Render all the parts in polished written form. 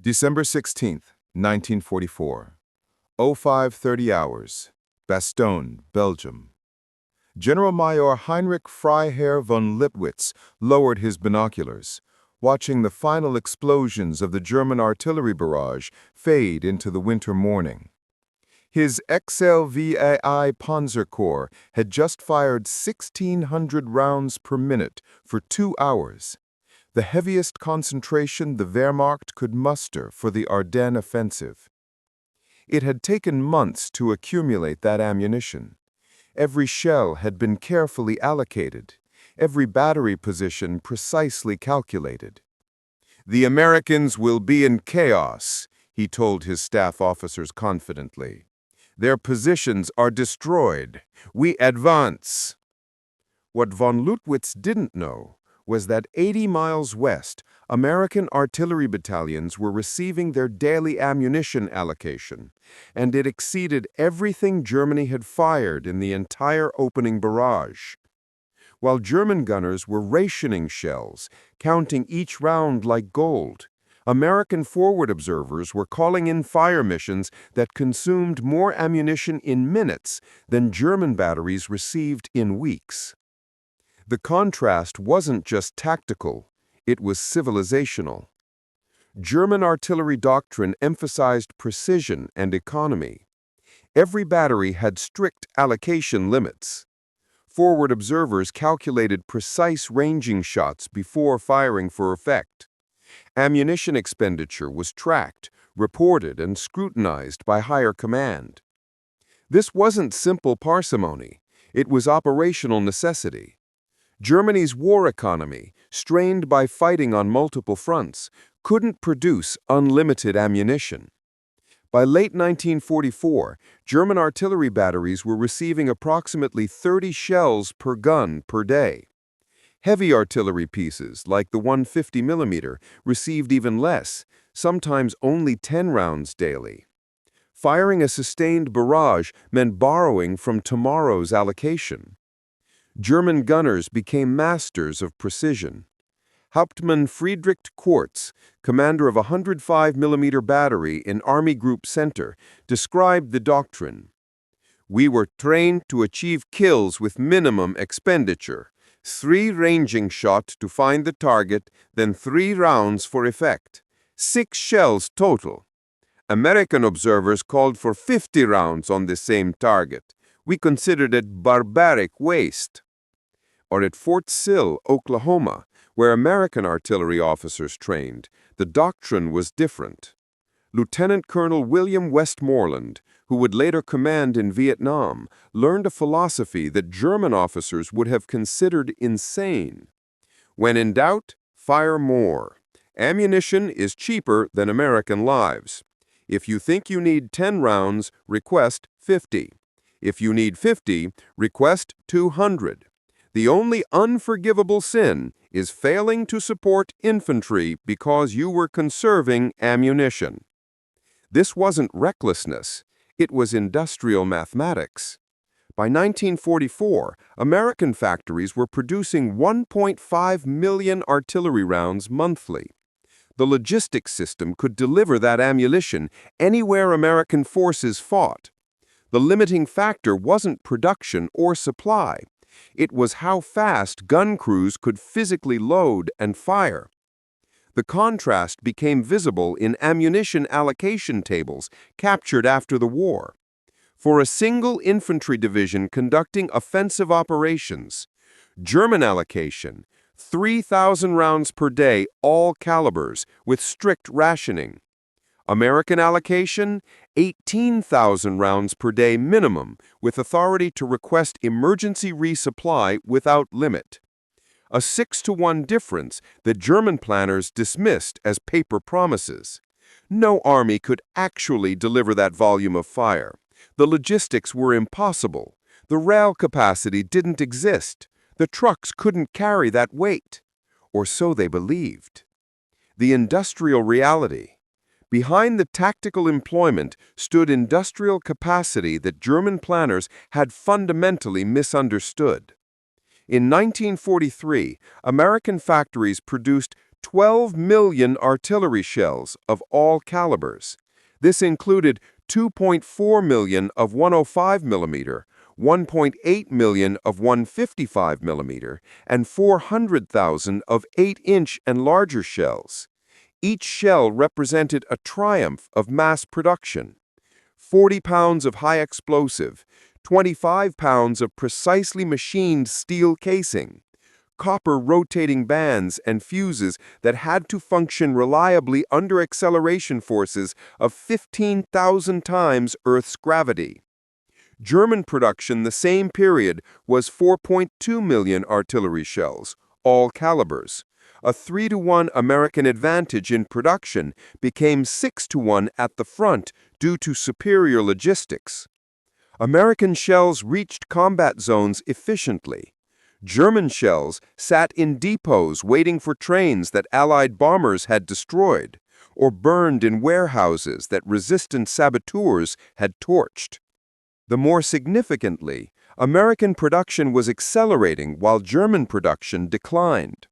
December 16, 1944. 05:30 hours. Bastogne, Belgium. General Major Heinrich Freiherr von Lipwitz lowered his binoculars, watching the final explosions of the German artillery barrage fade into the winter morning. His WWII Panzer Corps had just fired 1,600 rounds per minute for 2 hours, the heaviest concentration the Wehrmacht could muster for the Ardennes offensive. It had taken months to accumulate that ammunition. Every shell had been carefully allocated, every battery position precisely calculated. "The Americans will be in chaos," he told his staff officers confidently. "Their positions are destroyed. We advance." What von Lipwitz didn't know was that 80 miles west, American artillery battalions were receiving their daily ammunition allocation, and it exceeded everything Germany had fired in the entire opening barrage. While German gunners were rationing shells, counting each round like gold, American forward observers were calling in fire missions that consumed more ammunition in minutes than German batteries received in weeks. The contrast wasn't just tactical, it was civilizational. German artillery doctrine emphasized precision and economy. Every battery had strict allocation limits. Forward observers calculated precise ranging shots before firing for effect. Ammunition expenditure was tracked, reported, and scrutinized by higher command. This wasn't simple parsimony, it was operational necessity. Germany's war economy, strained by fighting on multiple fronts, couldn't produce unlimited ammunition. By late 1944, German artillery batteries were receiving approximately 30 shells per gun per day. Heavy artillery pieces, like the 150 mm, received even less, sometimes only 10 rounds daily. Firing a sustained barrage meant borrowing from tomorrow's allocation. German gunners became masters of precision. Hauptmann Friedrich Kurz, commander of a 105 mm battery in Army Group Center, described the doctrine. "We were trained to achieve kills with minimum expenditure. 3 ranging shots to find the target, then 3 rounds for effect. 6 shells total. American observers called for 50 rounds on the same target. We considered it barbaric waste." Or at Fort Sill, Oklahoma, where American artillery officers trained, the doctrine was different. Lieutenant Colonel William Westmoreland, who would later command in Vietnam, learned a philosophy that German officers would have considered insane. "When in doubt, fire more. Ammunition is cheaper than American lives. If you think you need 10 rounds, request 50. If you need 50, request 200. The only unforgivable sin is failing to support infantry because you were conserving ammunition." This wasn't recklessness, it was industrial mathematics. By 1944, American factories were producing 1.5 million artillery rounds monthly. The logistics system could deliver that ammunition anywhere American forces fought. The limiting factor wasn't production or supply. It was how fast gun crews could physically load and fire. The contrast became visible in ammunition allocation tables captured after the war. For a single infantry division conducting offensive operations, German allocation, 3,000 rounds per day, all calibers, with strict rationing. American allocation, 18,000 rounds per day minimum, with authority to request emergency resupply without limit. A 6-to-1 difference that German planners dismissed as paper promises. No army could actually deliver that volume of fire. The logistics were impossible. The rail capacity didn't exist. The trucks couldn't carry that weight. Or so they believed. The industrial reality. Behind the tactical employment stood industrial capacity that German planners had fundamentally misunderstood. In 1943, American factories produced 12 million artillery shells of all calibers. This included 2.4 million of 105 millimeter, 1.8 million of 155 millimeter, and 400,000 of 8-inch and larger shells. Each shell represented a triumph of mass production. 40 pounds of high explosive, 25 pounds of precisely machined steel casing, copper rotating bands and fuses that had to function reliably under acceleration forces of 15,000 times Earth's gravity. German production the same period was 4.2 million artillery shells, all calibers. A 3-to-1 American advantage in production became 6-to-1 at the front due to superior logistics. American shells reached combat zones efficiently. German shells sat in depots waiting for trains that Allied bombers had destroyed, or burned in warehouses that resistant saboteurs had torched. The more significantly, American production was accelerating while German production declined.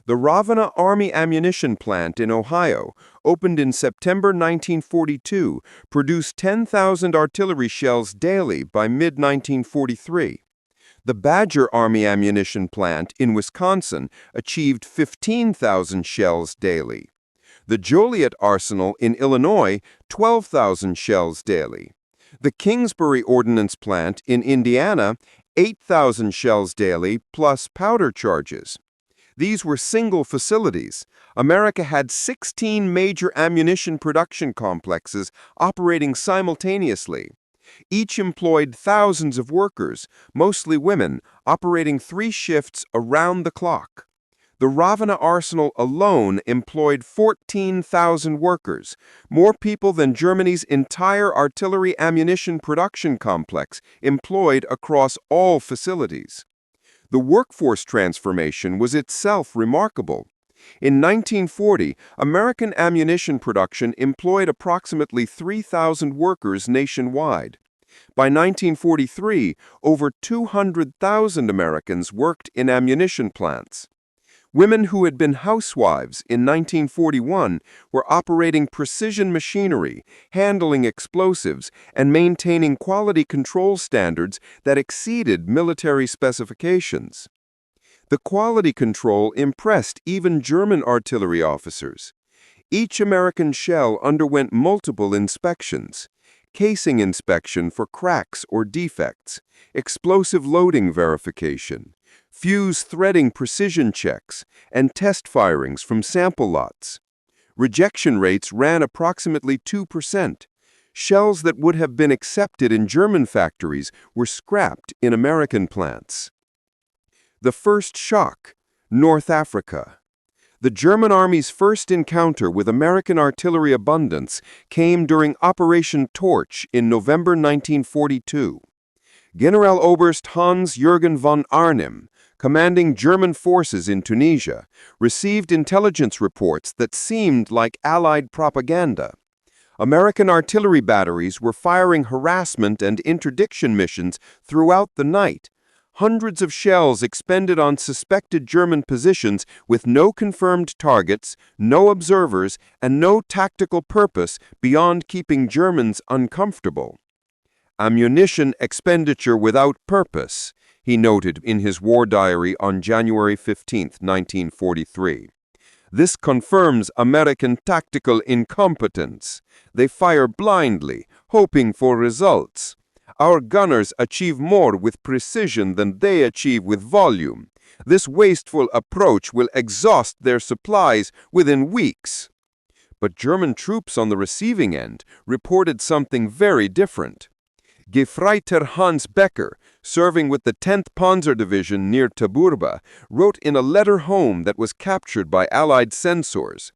The Ravenna Army Ammunition Plant in Ohio, opened in September 1942, produced 10,000 artillery shells daily by mid-1943. The Badger Army Ammunition Plant in Wisconsin achieved 15,000 shells daily. The Joliet Arsenal in Illinois, 12,000 shells daily. The Kingsbury Ordnance Plant in Indiana, 8,000 shells daily plus powder charges. These were single facilities. America had 16 major ammunition production complexes operating simultaneously. Each employed thousands of workers, mostly women, operating 3 shifts around the clock. The Ravenna Arsenal alone employed 14,000 workers, more people than Germany's entire artillery ammunition production complex employed across all facilities. The workforce transformation was itself remarkable. In 1940, American ammunition production employed approximately 3,000 workers nationwide. By 1943, over 200,000 Americans worked in ammunition plants. Women who had been housewives in 1941 were operating precision machinery, handling explosives, and maintaining quality control standards that exceeded military specifications. The quality control impressed even German artillery officers. Each American shell underwent multiple inspections: casing inspection for cracks or defects, explosive loading verification, fuse threading precision checks, and test firings from sample lots. Rejection rates ran approximately 2%. Shells that would have been accepted in German factories were scrapped in American plants. The first shock, North Africa. The German Army's first encounter with American artillery abundance came during Operation Torch in November 1942. Generaloberst Hans-Jürgen von Arnim, commanding German forces in Tunisia, received intelligence reports that seemed like Allied propaganda. American artillery batteries were firing harassment and interdiction missions throughout the night. Hundreds of shells expended on suspected German positions with no confirmed targets, no observers, and no tactical purpose beyond keeping Germans uncomfortable. Ammunition expenditure without purpose, he noted in his war diary on January 15, 1943. This confirms American tactical incompetence. They fire blindly, hoping for results. Our gunners achieve more with precision than they achieve with volume. This wasteful approach will exhaust their supplies within weeks. But German troops on the receiving end reported something very different. Gefreiter Hans Becker, serving with the 10th Panzer Division near Taburba, wrote in a letter home that was captured by Allied censors,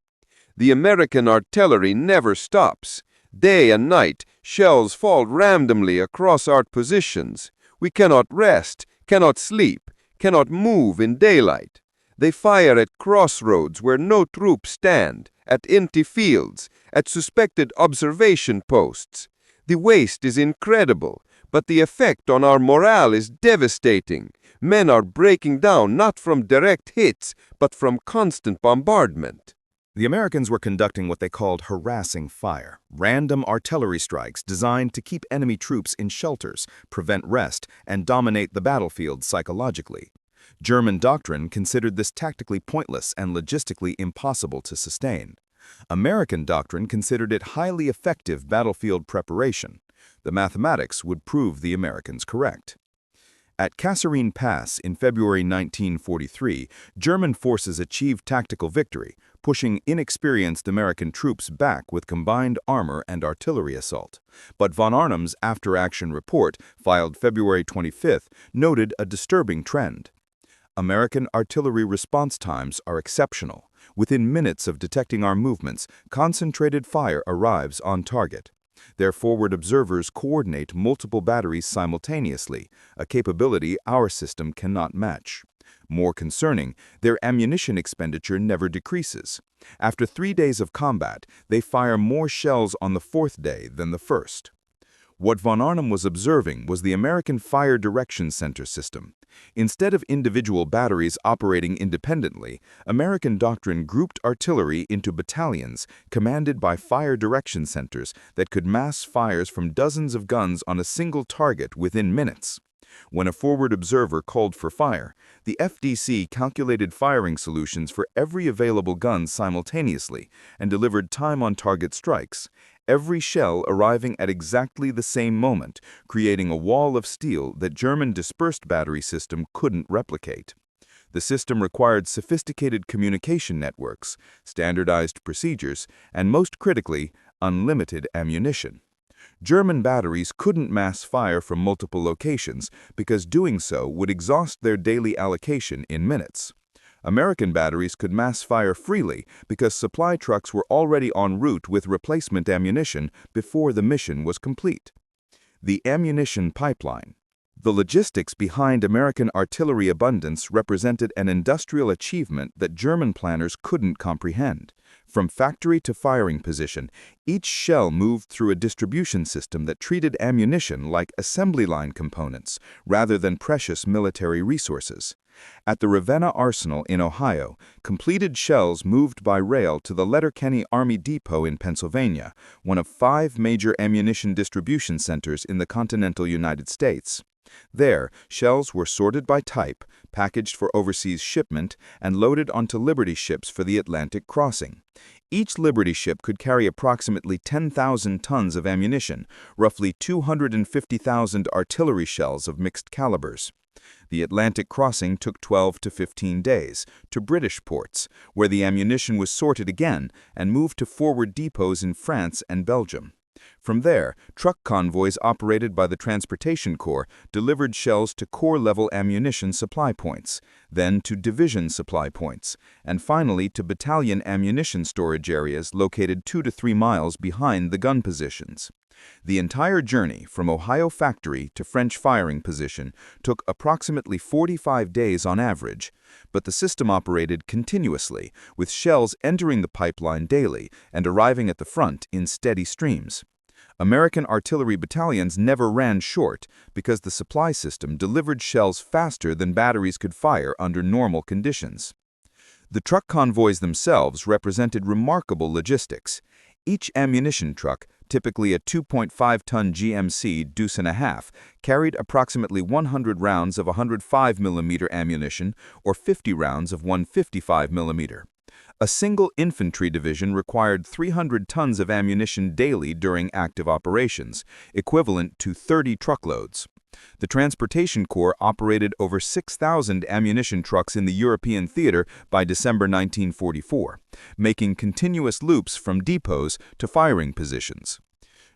"The American artillery never stops. Day and night, shells fall randomly across our positions. We cannot rest, cannot sleep, cannot move in daylight. They fire at crossroads where no troops stand, at empty fields, at suspected observation posts. The waste is incredible, but the effect on our morale is devastating. Men are breaking down not from direct hits, but from constant bombardment. The Americans were conducting what they called harassing fire, random artillery strikes designed to keep enemy troops in shelters, prevent rest, and dominate the battlefield psychologically. German doctrine considered this tactically pointless and logistically impossible to sustain. American doctrine considered it highly effective battlefield preparation. The mathematics would prove the Americans correct. At Kasserine Pass in February 1943, German forces achieved tactical victory, pushing inexperienced American troops back with combined armor and artillery assault. But von Arnim's after-action report, filed February 25, noted a disturbing trend. American artillery response times are exceptional. Within minutes of detecting our movements, concentrated fire arrives on target. Their forward observers coordinate multiple batteries simultaneously, a capability our system cannot match. More concerning, their ammunition expenditure never decreases. After 3 days of combat, they fire more shells on the 4th day than the first. What von Arnim was observing was the American Fire Direction Center system. Instead of individual batteries operating independently, American doctrine grouped artillery into battalions commanded by fire direction centers that could mass fires from dozens of guns on a single target within minutes. When a forward observer called for fire, the FDC calculated firing solutions for every available gun simultaneously and delivered time-on-target strikes, every shell arriving at exactly the same moment, creating a wall of steel that German dispersed battery system couldn't replicate. The system required sophisticated communication networks, standardized procedures, and most critically, unlimited ammunition. German batteries couldn't mass fire from multiple locations because doing so would exhaust their daily allocation in minutes. American batteries could mass fire freely because supply trucks were already en route with replacement ammunition before the mission was complete. The ammunition pipeline. The logistics behind American artillery abundance represented an industrial achievement that German planners couldn't comprehend. From factory to firing position, each shell moved through a distribution system that treated ammunition like assembly line components rather than precious military resources. At the Ravenna Arsenal in Ohio, completed shells moved by rail to the Letterkenny Army Depot in Pennsylvania, one of 5 major ammunition distribution centers in the continental United States. There, shells were sorted by type, packaged for overseas shipment, and loaded onto Liberty ships for the Atlantic crossing. Each Liberty ship could carry approximately 10,000 tons of ammunition, roughly 250,000 artillery shells of mixed calibers. The Atlantic crossing took 12 to 15 days, to British ports, where the ammunition was sorted again and moved to forward depots in France and Belgium. From there, truck convoys operated by the Transportation Corps delivered shells to Corps-level ammunition supply points, then to division supply points, and finally to battalion ammunition storage areas located 2 to 3 miles behind the gun positions. The entire journey from Ohio factory to French firing position took approximately 45 days on average, but the system operated continuously, with shells entering the pipeline daily and arriving at the front in steady streams. American artillery battalions never ran short because the supply system delivered shells faster than batteries could fire under normal conditions. The truck convoys themselves represented remarkable logistics. Each ammunition truck, typically a 2.5-ton GMC deuce and a half, carried approximately 100 rounds of 105mm ammunition or 50 rounds of 155mm. A single infantry division required 300 tons of ammunition daily during active operations, equivalent to 30 truckloads. The Transportation Corps operated over 6,000 ammunition trucks in the European theater by December 1944, making continuous loops from depots to firing positions.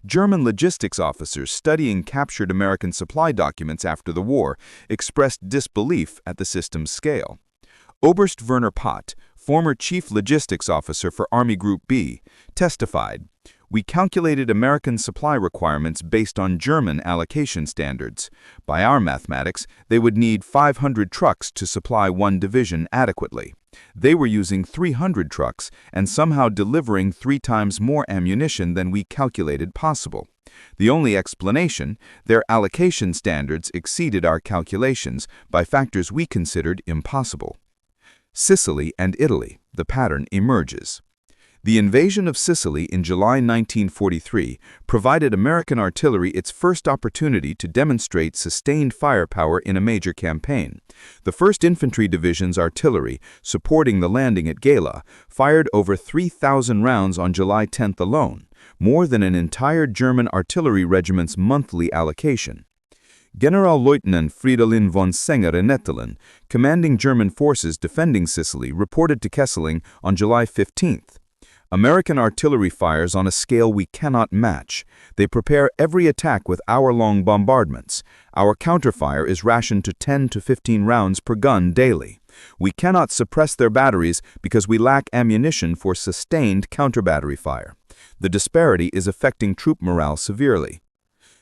German logistics officers studying captured American supply documents after the war expressed disbelief at the system's scale. Oberst Werner Pott, former chief logistics officer for Army Group B, testified, "We calculated American supply requirements based on German allocation standards. By our mathematics, they would need 500 trucks to supply one division adequately. They were using 300 trucks and somehow delivering 3 times more ammunition than we calculated possible. The only explanation, their allocation standards exceeded our calculations by factors we considered impossible. Sicily and Italy, the pattern emerges. The invasion of Sicily in July 1943 provided American artillery its first opportunity to demonstrate sustained firepower in a major campaign. The 1st Infantry Division's artillery, supporting the landing at Gela, fired over 3,000 rounds on July 10th alone, more than an entire German artillery regiment's monthly allocation. Generalleutnant Fridolin von Senger-Nettelen, commanding German forces defending Sicily, reported to Kesselring on July 15th. American artillery fires on a scale we cannot match. They prepare every attack with hour-long bombardments. Our counterfire is rationed to 10 to 15 rounds per gun daily. We cannot suppress their batteries because we lack ammunition for sustained counter-battery fire. The disparity is affecting troop morale severely.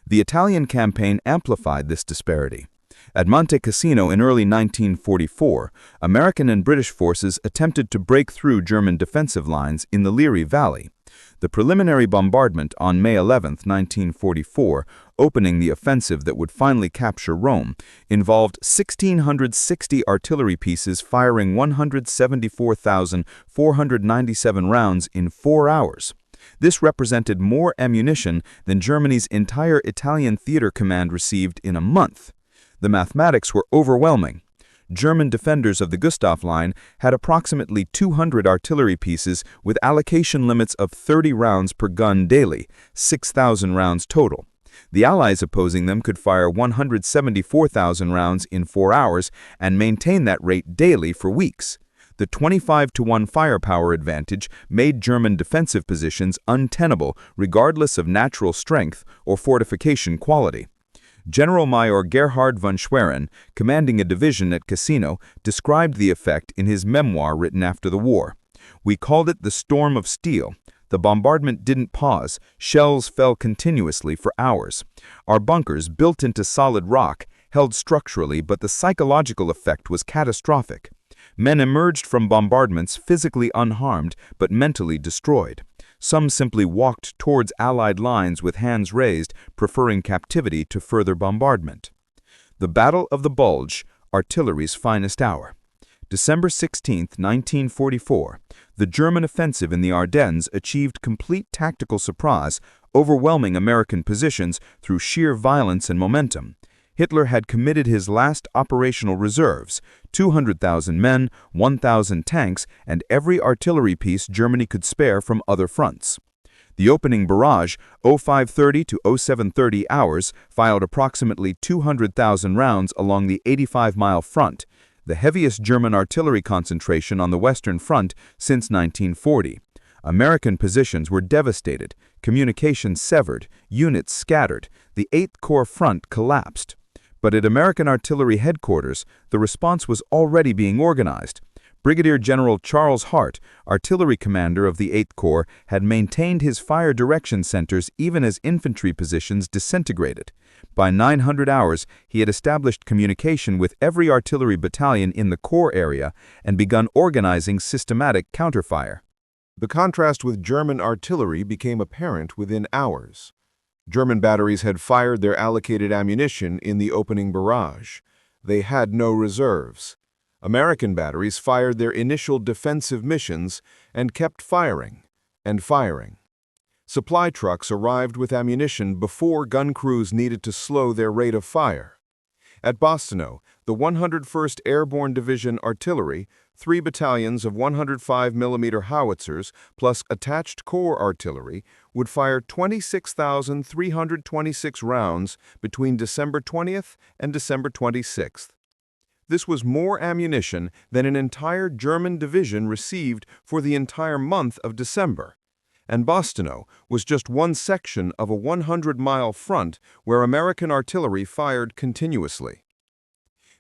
The Italian campaign amplified this disparity. At Monte Cassino in early 1944, American and British forces attempted to break through German defensive lines in the Liri Valley. The preliminary bombardment on May 11, 1944, opening the offensive that would finally capture Rome, involved 1,660 artillery pieces firing 174,497 rounds in 4 hours. This represented more ammunition than Germany's entire Italian theater command received in a month. The mathematics were overwhelming. German defenders of the Gustav Line had approximately 200 artillery pieces with allocation limits of 30 rounds per gun daily, 6,000 rounds total. The Allies opposing them could fire 174,000 rounds in 4 hours and maintain that rate daily for weeks. The 25-to-1 firepower advantage made German defensive positions untenable regardless of natural strength or fortification quality. General-Major Gerhard von Schwerin, commanding a division at Cassino, described the effect in his memoir written after the war. "We called it the storm of steel. The bombardment didn't pause. Shells fell continuously for hours. Our bunkers, built into solid rock, held structurally, but the psychological effect was catastrophic. Men emerged from bombardments physically unharmed, but mentally destroyed. Some simply walked towards Allied lines with hands raised, preferring captivity to further bombardment." The Battle of the Bulge, artillery's finest hour. December 16, 1944, the German offensive in the Ardennes achieved complete tactical surprise, overwhelming American positions through sheer violence and momentum. Hitler had committed his last operational reserves, 200,000 men, 1,000 tanks, and every artillery piece Germany could spare from other fronts. The opening barrage, 0530 to 0730 hours, fired approximately 200,000 rounds along the 85-mile front, the heaviest German artillery concentration on the Western Front since 1940. American positions were devastated, communications severed, units scattered, the 8th Corps front collapsed. But at American Artillery Headquarters, the response was already being organized. Brigadier General Charles Hart, artillery commander of the 8th Corps, had maintained his fire direction centers even as infantry positions disintegrated. By 900 hours, he had established communication with every artillery battalion in the Corps area and begun organizing systematic counterfire. The contrast with German artillery became apparent within hours. German batteries had fired their allocated ammunition in the opening barrage. They had no reserves. American batteries fired their initial defensive missions and kept firing and firing. Supply trucks arrived with ammunition before gun crews needed to slow their rate of fire. At Bastogne, the 101st Airborne Division Artillery, 3 battalions of 105mm howitzers plus attached corps artillery would fire 26,326 rounds between December 20th and December 26th. This was more ammunition than an entire German division received for the entire month of December. And Bastogne was just one section of a 100-mile front where American artillery fired continuously.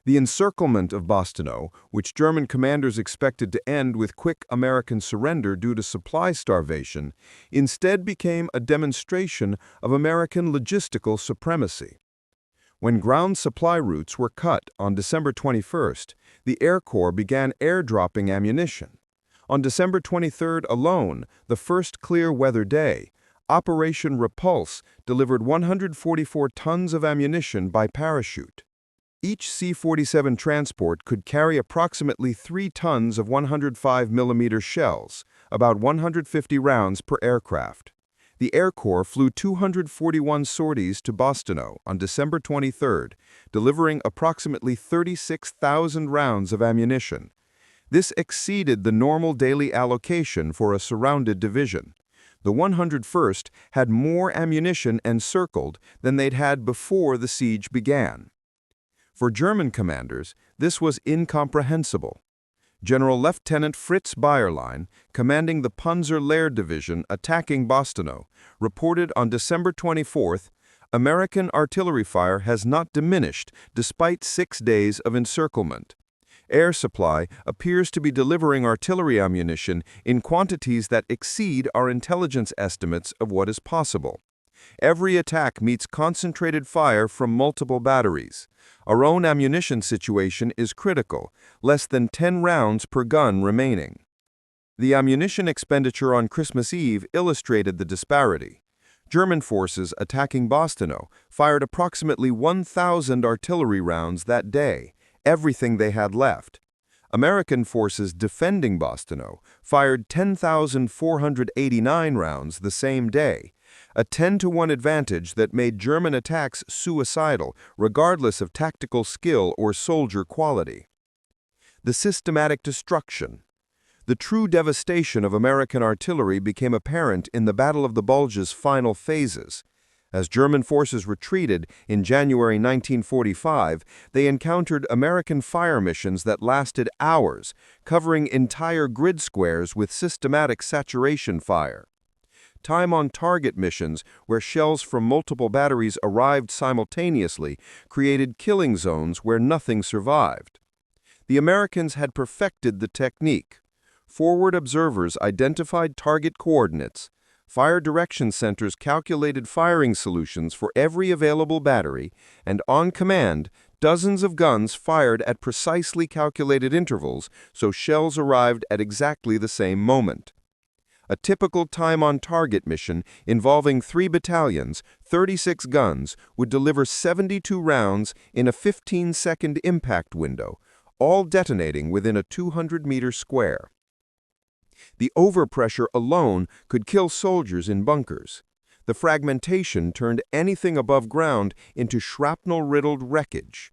The encirclement of Bastogne, which German commanders expected to end with quick American surrender due to supply starvation, instead became a demonstration of American logistical supremacy. When ground supply routes were cut on December 21st, the Air Corps began airdropping ammunition. On December 23rd alone, the first clear weather day, Operation Repulse delivered 144 tons of ammunition by parachute. Each C-47 transport could carry approximately 3 tons of 105mm shells, about 150 rounds per aircraft. The Air Corps flew 241 sorties to Bastogne on December 23, delivering approximately 36,000 rounds of ammunition. This exceeded the normal daily allocation for a surrounded division. The 101st had more ammunition encircled than they'd had before the siege began. For German commanders, this was incomprehensible. General Lieutenant Fritz Bayerlein, commanding the Panzer Lehr Division attacking Bastogne, reported on December 24, "American artillery fire has not diminished despite 6 days of encirclement. Air supply appears to be delivering artillery ammunition in quantities that exceed our intelligence estimates of what is possible. Every attack meets concentrated fire from multiple batteries. Our own ammunition situation is critical, less than 10 rounds per gun remaining." The ammunition expenditure on Christmas Eve illustrated the disparity. German forces attacking Bastogne fired approximately 1,000 artillery rounds that day, everything they had left. American forces defending Bastogne fired 10,489 rounds the same day, a 10-to-1 advantage that made German attacks suicidal, regardless of tactical skill or soldier quality. The systematic destruction. The true devastation of American artillery became apparent in the Battle of the Bulge's final phases. As German forces retreated in January 1945, they encountered American fire missions that lasted hours, covering entire grid squares with systematic saturation fire. Time-on-target missions, where shells from multiple batteries arrived simultaneously, created killing zones where nothing survived. The Americans had perfected the technique. Forward observers identified target coordinates. Fire direction centers calculated firing solutions for every available battery, and on command, dozens of guns fired at precisely calculated intervals so shells arrived at exactly the same moment. A typical time-on-target mission involving 3 battalions, 36 guns, would deliver 72 rounds in a 15-second impact window, all detonating within a 200-meter square. The overpressure alone could kill soldiers in bunkers. The fragmentation turned anything above ground into shrapnel-riddled wreckage.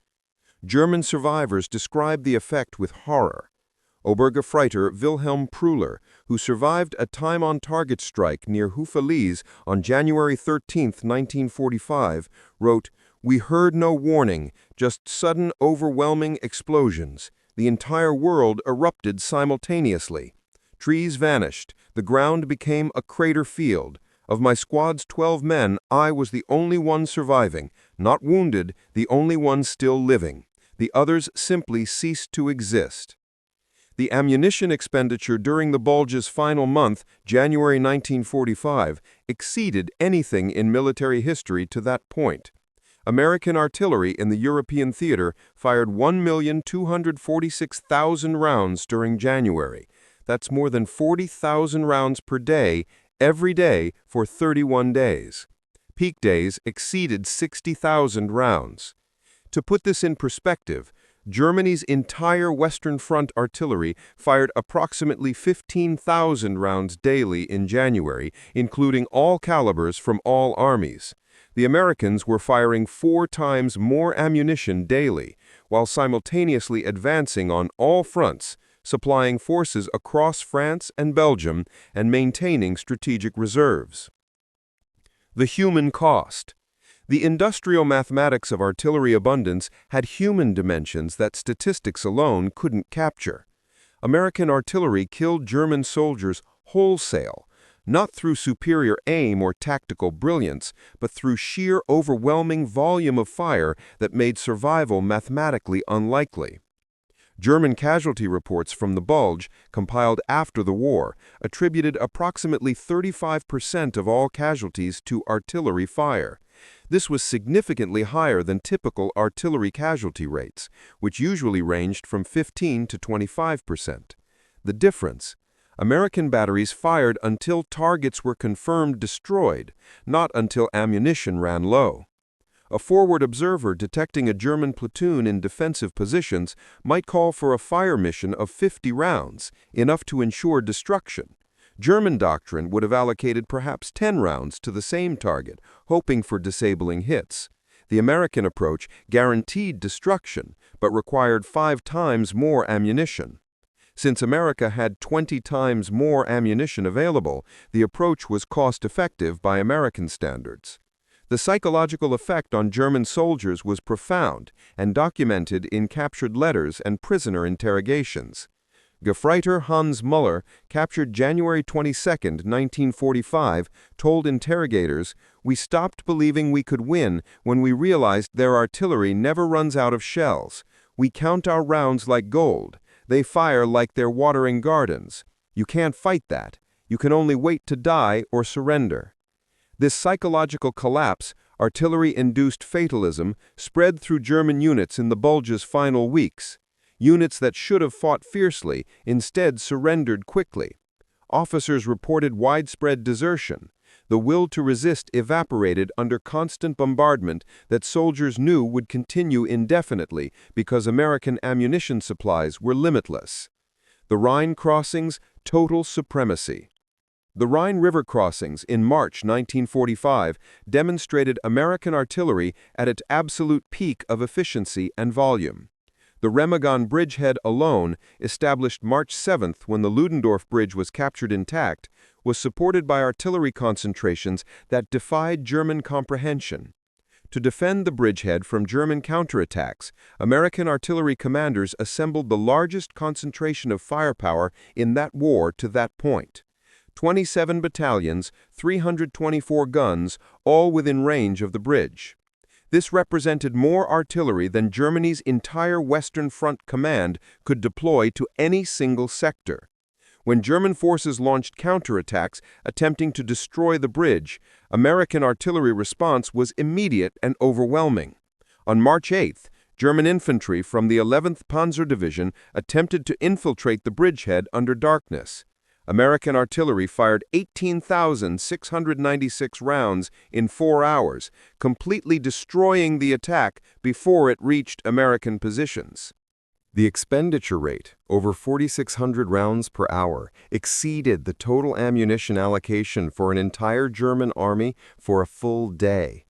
German survivors described the effect with horror. Obergefreiter Wilhelm Prühler, who survived a time-on-target strike near Houffalize on January 13, 1945, wrote, "We heard no warning, just sudden overwhelming explosions. The entire world erupted simultaneously. Trees vanished. The ground became a crater field. Of my squad's 12 men, I was the only one surviving, not wounded, the only one still living. The others simply ceased to exist." The ammunition expenditure during the Bulge's final month, January 1945, exceeded anything in military history to that point. American artillery in the European theater fired 1,246,000 rounds during January. That's more than 40,000 rounds per day, every day for 31 days. Peak days exceeded 60,000 rounds. To put this in perspective, Germany's entire Western Front artillery fired approximately 15,000 rounds daily in January, including all calibers from all armies. The Americans were firing 4 times more ammunition daily, while simultaneously advancing on all fronts, supplying forces across France and Belgium, and maintaining strategic reserves. The human cost. The industrial mathematics of artillery abundance had human dimensions that statistics alone couldn't capture. American artillery killed German soldiers wholesale, not through superior aim or tactical brilliance, but through sheer overwhelming volume of fire that made survival mathematically unlikely. German casualty reports from the Bulge, compiled after the war, attributed approximately 35% of all casualties to artillery fire. This was significantly higher than typical artillery casualty rates, which usually ranged from 15 to 25%. The difference? American batteries fired until targets were confirmed destroyed, not until ammunition ran low. A forward observer detecting a German platoon in defensive positions might call for a fire mission of 50 rounds, enough to ensure destruction. German doctrine would have allocated perhaps 10 rounds to the same target, hoping for disabling hits. The American approach guaranteed destruction, but required 5 times more ammunition. Since America had 20 times more ammunition available, the approach was cost-effective by American standards. The psychological effect on German soldiers was profound and documented in captured letters and prisoner interrogations. Gefreiter Hans Müller, captured January 22, 1945, told interrogators, "We stopped believing we could win when we realized their artillery never runs out of shells. We count our rounds like gold. They fire like they're watering gardens. You can't fight that. You can only wait to die or surrender." This psychological collapse, artillery-induced fatalism, spread through German units in the Bulge's final weeks. Units that should have fought fiercely instead surrendered quickly. Officers reported widespread desertion. The will to resist evaporated under constant bombardment that soldiers knew would continue indefinitely because American ammunition supplies were limitless. The Rhine crossings, total supremacy. The Rhine River crossings in March 1945 demonstrated American artillery at its absolute peak of efficiency and volume. The Remagen bridgehead alone, established March 7 when the Ludendorff Bridge was captured intact, was supported by artillery concentrations that defied German comprehension. To defend the bridgehead from German counterattacks, American artillery commanders assembled the largest concentration of firepower in that war to that point. 27 battalions, 324 guns, all within range of the bridge. This represented more artillery than Germany's entire Western Front command could deploy to any single sector. When German forces launched counterattacks attempting to destroy the bridge, American artillery response was immediate and overwhelming. On March 8th, German infantry from the 11th Panzer Division attempted to infiltrate the bridgehead under darkness. American artillery fired 18,696 rounds in 4 hours, completely destroying the attack before it reached American positions. The expenditure rate, over 4,600 rounds per hour, exceeded the total ammunition allocation for an entire German army for a full day.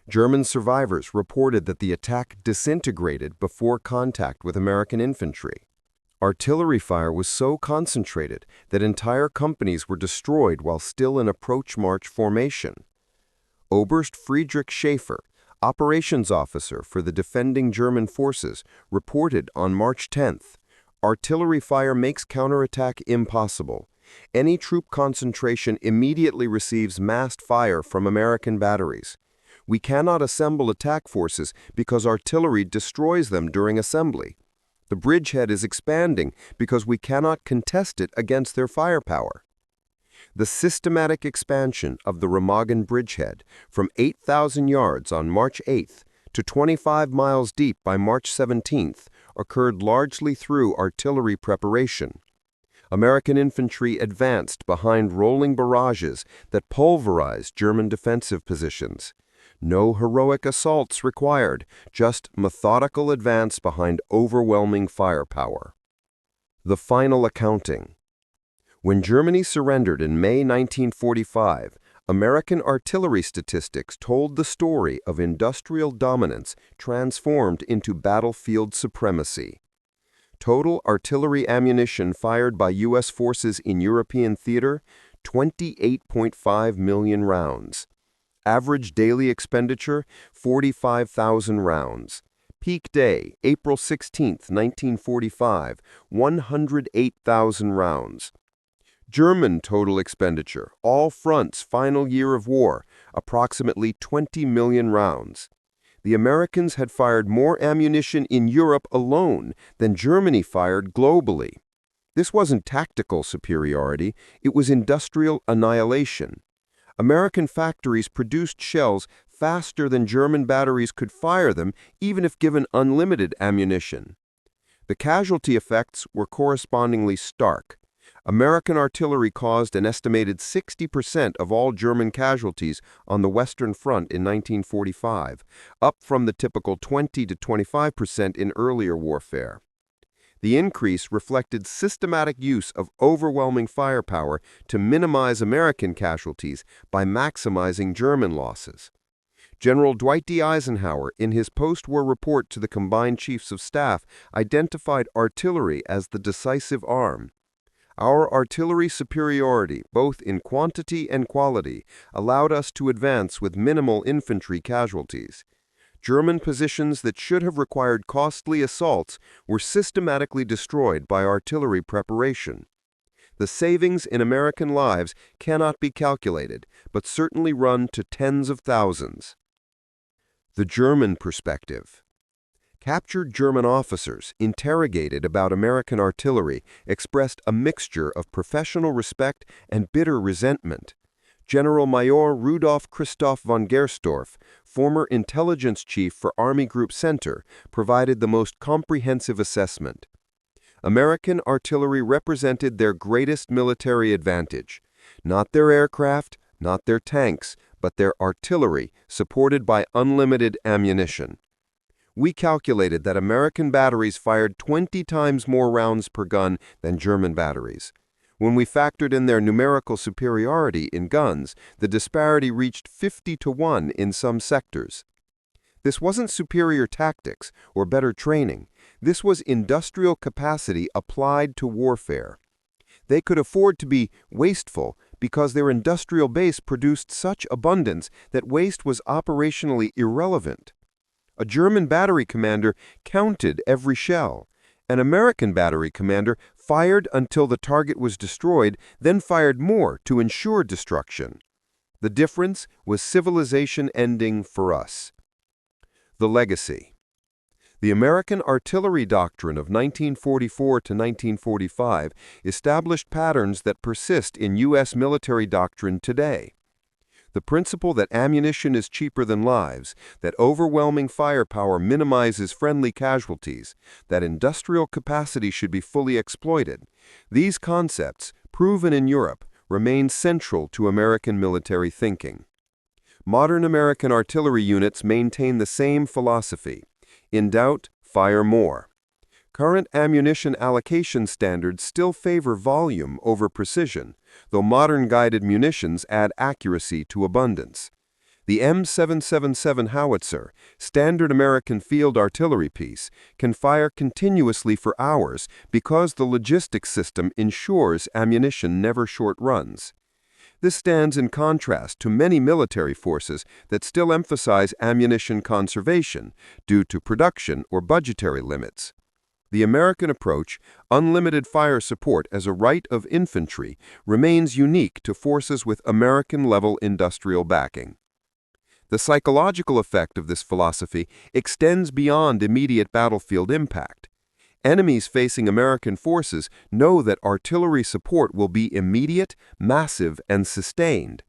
German survivors reported that the attack disintegrated before contact with American infantry. Artillery fire was so concentrated that entire companies were destroyed while still in approach march formation. Oberst Friedrich Schaefer, operations officer for the defending German forces, reported on March 10th, "Artillery fire makes counterattack impossible. Any troop concentration immediately receives massed fire from American batteries. We cannot assemble attack forces because artillery destroys them during assembly. The bridgehead is expanding because we cannot contest it against their firepower." The systematic expansion of the Remagen bridgehead from 8,000 yards on March 8th to 25 miles deep by March 17th occurred largely through artillery preparation. American infantry advanced behind rolling barrages that pulverized German defensive positions. No heroic assaults required, just methodical advance behind overwhelming firepower. The final accounting. When Germany surrendered in May 1945, American artillery statistics told the story of industrial dominance transformed into battlefield supremacy. Total artillery ammunition fired by U.S. forces in European theater, 28.5 million rounds. Average daily expenditure, 45,000 rounds. Peak day, April 16, 1945, 108,000 rounds. German total expenditure, all fronts final year of war, approximately 20 million rounds. The Americans had fired more ammunition in Europe alone than Germany fired globally. This wasn't tactical superiority, it was industrial annihilation. American factories produced shells faster than German batteries could fire them, even if given unlimited ammunition. The casualty effects were correspondingly stark. American artillery caused an estimated 60% of all German casualties on the Western Front in 1945, up from the typical 20 to 25% in earlier warfare. The increase reflected systematic use of overwhelming firepower to minimize American casualties by maximizing German losses. General Dwight D. Eisenhower, in his post-war report to the Combined Chiefs of Staff, identified artillery as the decisive arm. Our artillery superiority, both in quantity and quality, allowed us to advance with minimal infantry casualties. German positions that should have required costly assaults were systematically destroyed by artillery preparation. The savings in American lives cannot be calculated, but certainly run to tens of thousands. The German perspective. Captured German officers, interrogated about American artillery, expressed a mixture of professional respect and bitter resentment. General Major Rudolf Christoph von Gersdorf, former intelligence chief for Army Group Center, provided the most comprehensive assessment. American artillery represented their greatest military advantage. Not their aircraft, not their tanks, but their artillery, supported by unlimited ammunition. We calculated that American batteries fired 20 times more rounds per gun than German batteries. When we factored in their numerical superiority in guns, the disparity reached 50 to 1 in some sectors. This wasn't superior tactics or better training. This was industrial capacity applied to warfare. They could afford to be wasteful because their industrial base produced such abundance that waste was operationally irrelevant. A German battery commander counted every shell. An American battery commander fired until the target was destroyed, then fired more to ensure destruction. The difference was civilization ending for us. The legacy. The American artillery doctrine of 1944 to 1945 established patterns that persist in U.S. military doctrine today. The principle that ammunition is cheaper than lives, that overwhelming firepower minimizes friendly casualties, that industrial capacity should be fully exploited. These concepts, proven in Europe, remain central to American military thinking. Modern American artillery units maintain the same philosophy. In doubt, fire more. Current ammunition allocation standards still favor volume over precision, though modern guided munitions add accuracy to abundance. The M777 howitzer, standard American field artillery piece, can fire continuously for hours because the logistics system ensures ammunition never short runs. This stands in contrast to many military forces that still emphasize ammunition conservation due to production or budgetary limits. The American approach, unlimited fire support as a right of infantry, remains unique to forces with American-level industrial backing. The psychological effect of this philosophy extends beyond immediate battlefield impact. Enemies facing American forces know that artillery support will be immediate, massive, and sustained.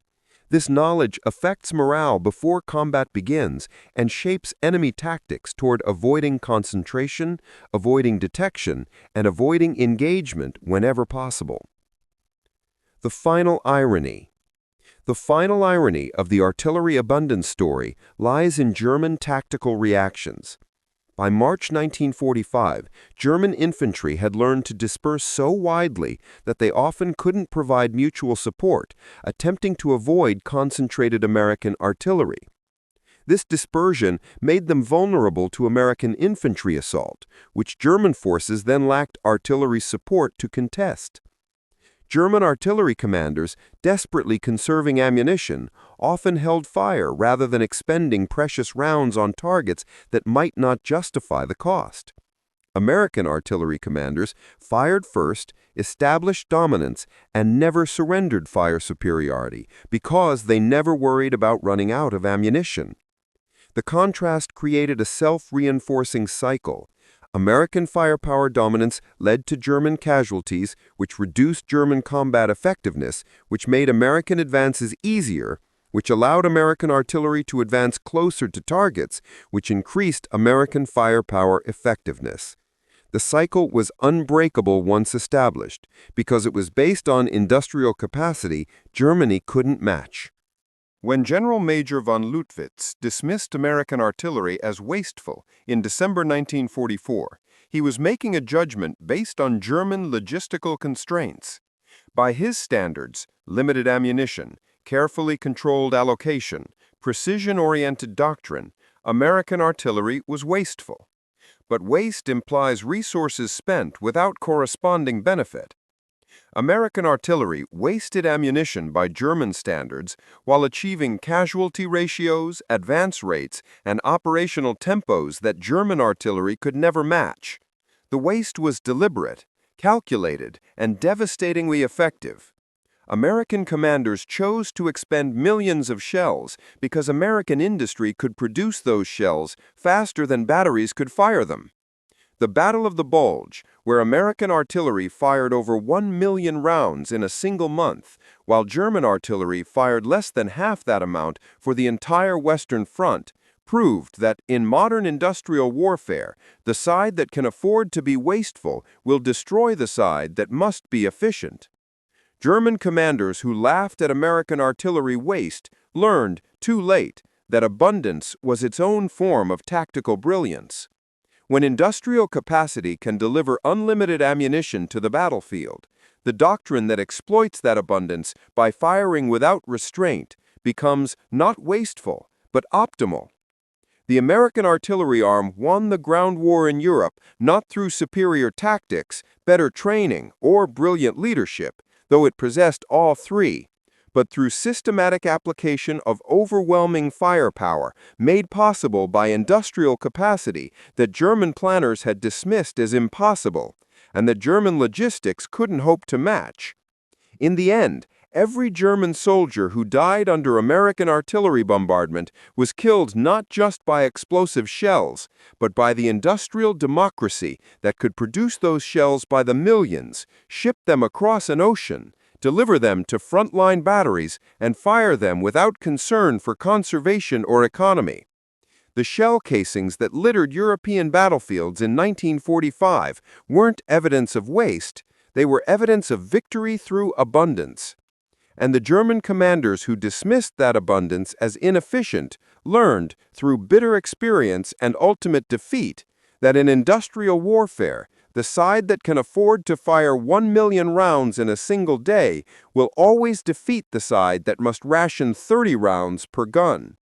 This knowledge affects morale before combat begins and shapes enemy tactics toward avoiding concentration, avoiding detection, and avoiding engagement whenever possible. The final irony. The final irony of the artillery abundance story lies in German tactical reactions. By March 1945, German infantry had learned to disperse so widely that they often couldn't provide mutual support, attempting to avoid concentrated American artillery. This dispersion made them vulnerable to American infantry assault, which German forces then lacked artillery support to contest. German artillery commanders, desperately conserving ammunition, often held fire rather than expending precious rounds on targets that might not justify the cost. American artillery commanders fired first, established dominance, and never surrendered fire superiority because they never worried about running out of ammunition. The contrast created a self-reinforcing cycle. American firepower dominance led to German casualties, which reduced German combat effectiveness, which made American advances easier, which allowed American artillery to advance closer to targets, which increased American firepower effectiveness. The cycle was unbreakable once established because it was based on industrial capacity Germany couldn't match. When General Major von Lüttwitz dismissed American artillery as wasteful in December 1944, he was making a judgment based on German logistical constraints. By his standards, limited ammunition, carefully controlled allocation, precision-oriented doctrine, American artillery was wasteful. But waste implies resources spent without corresponding benefit. American artillery wasted ammunition by German standards while achieving casualty ratios, advance rates, and operational tempos that German artillery could never match. The waste was deliberate, calculated, and devastatingly effective. American commanders chose to expend millions of shells because American industry could produce those shells faster than batteries could fire them. The Battle of the Bulge, where American artillery fired over 1 million rounds in a single month, while German artillery fired less than half that amount for the entire Western Front, proved that in modern industrial warfare, the side that can afford to be wasteful will destroy the side that must be efficient. German commanders who laughed at American artillery waste learned, too late, that abundance was its own form of tactical brilliance. When industrial capacity can deliver unlimited ammunition to the battlefield, the doctrine that exploits that abundance by firing without restraint becomes not wasteful, but optimal. The American artillery arm won the ground war in Europe not through superior tactics, better training, or brilliant leadership, though it possessed all three, but through systematic application of overwhelming firepower made possible by industrial capacity that German planners had dismissed as impossible, and that German logistics couldn't hope to match. In the end, every German soldier who died under American artillery bombardment was killed not just by explosive shells, but by the industrial democracy that could produce those shells by the millions, ship them across an ocean, deliver them to frontline batteries, and fire them without concern for conservation or economy. The shell casings that littered European battlefields in 1945 weren't evidence of waste, they were evidence of victory through abundance. And the German commanders who dismissed that abundance as inefficient learned, through bitter experience and ultimate defeat, that in industrial warfare, the side that can afford to fire 1 million rounds in a single day will always defeat the side that must ration 30 rounds per gun.